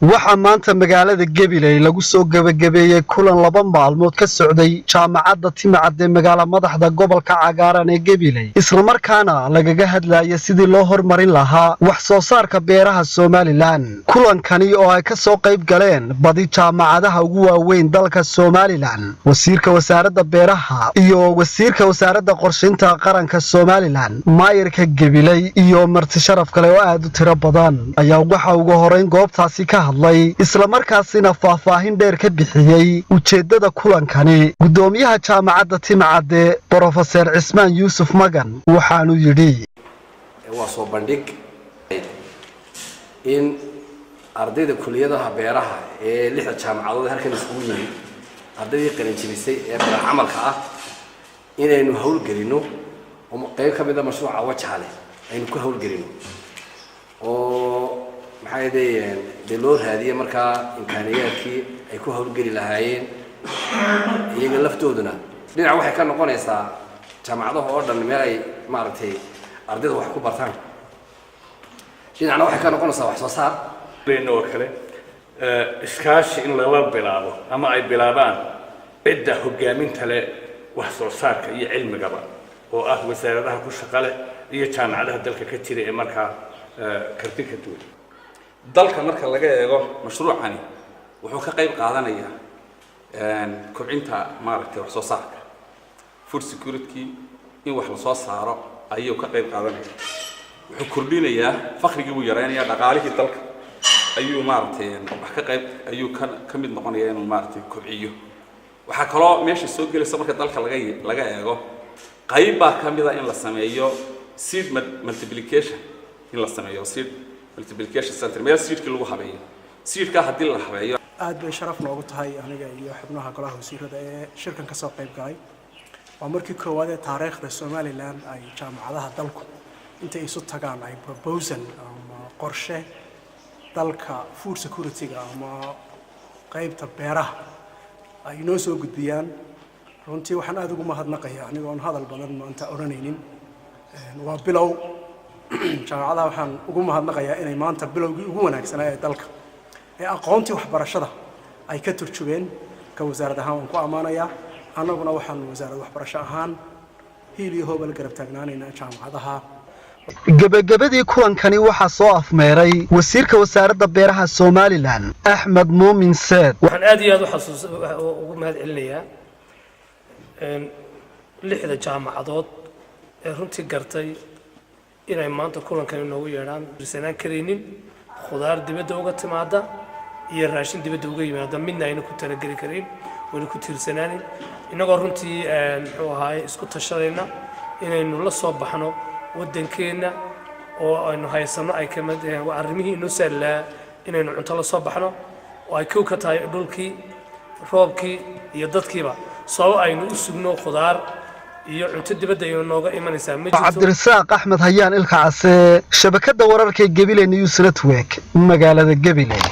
waxaa maanta magaalada Gabiley lagu soo gabagabeeyay kulan 2 maalmood ka socday jaamacadda Timacad ee magaalada madaxda gobolka cagaaran ee Gabiley isla markaana lagaga hadlayay sidii loo horumarin lahaa wax soo saarka beeraha Somaliland kulankani oo ay ka soo qayb galeen badi jaamacadaha ugu waaweyn dalka Somaliland wasiirka wasaaradda beeraha iyo wasiirka wasaaradda qorsheynta qaranka Somaliland maayirka Gabiley iyo marti sharaf kale oo aad u tiro badan ayaa waxa ugu horeyn goobtaasi ka isla markaasina faahfaahin dheer ka bixiyay ujeedada kulankani gudoomiyaha jaamacadda Timacad Professor Cismaan Yuusuf Magan waxaanu yiri waa soo bandhig in ardayda kulliyadaha beeraha ee 6 jaamacadood halkan isugu yimid ardaydii qalinjibisay ee camalka ah inaynu hawl gelino oo qayb ka mid ah mashruuca wajale aynu ku hawl gelino oo maxay loo raadiyay markaa imkaaniyaadkii ay ku hawlgeli lahaayeen iyaga laftooduna dhinac waxay ka noqonaysaa jaamacadaha oo dhan meel ay maaragtay ardayda wax ku bartaan dhinacna waxay ka noqonaysaa wax soo saar oo kale iskaashi in lala bilaabo ama ay bilaabaan cidda hogaaminta leh wax soo saarka iyo cilmigaba oo ah wasaaradaha ku shaqo leh iyo jaamacadaha dalka ka jira ee markaa karti ka duwan dalka marka laga eego mashruucani wuxuu ka qayb qaadanayaa kobcinta maaragtay wax soo saarka food security in wax la soo saaro ayuu ka qayb qaadanaya wuxuu kordhinayaa faqriga uu yareynayaa dhaqaalihii dalka ayuu maaragtay wax ka qayb ayuu ka mid noqonayaa inuu maaragtay kobciyo waxa kaloo meesha soo gelaysa marka dalka laga eego qayb baa ka mid ah in la sameeyo seed multiplication in la sameeyo seed multiplication center meel seedka lagu habeeyo seedka hadii la habeeyo aad bay sharaf noogu tahay aniga iyo xubnaha golaha wasiirada ee shirkan ka soo qayb galay waa markii koowaad ee taariikhda Somaliland ay jaamacadaha dalku inta isu tagaan ay proposal ama qorshe dalka food security ama qaybta beeraha ay noo soo gudbiyaan runtii waxaan aad ugu mahadnaqayaa aniga oo hadal badan maanta oranaynin waa bilow jaamacadaha waxaan ugu mahadnaqayaa inay maanta bilowgii ugu wanaagsanaa ee dalka ee aqoontii waxbarashada ay ka turjubeen ka wasaaradda ahaan ku amaanayaa annaguna waxaan wasaaradda waxbarasho ahaan hiiliyo hobal garab taagnaanayna jaamacadaha gabagabadii kulankani waxaa soo afmeeray wasiirka wasaaradda beeraha Somaliland Axmed Muumin Saad waxaan aad iyo aad ugu mahadcelinayaa 6 jaamacadood ee runtii gartay inay maanta kulankan inoogu yeedhaan risanaan kareenin khudaar dibadda uga timaada iyo raashin dibadda uga yimaada midna ayna ku talagali karin wayna ku tiirsanaanin inagoo runtii muxuu ahaay isku tashadayna inaynu la soo baxno waddankeena oo aynu haysano ay ka mid yihiin arrimihii inoo saalaa inaynu cunto la soo baxno oo ay ka tahay dhulkii roobkii iyo dadkiiba soo aynu u sugno khudaar iyo cunto dibadda ay nooga imanaysaa Cabdirasaaq Axmed Hayaan ilka case shabakada wararka Gabiley News Network magaalada Gabiley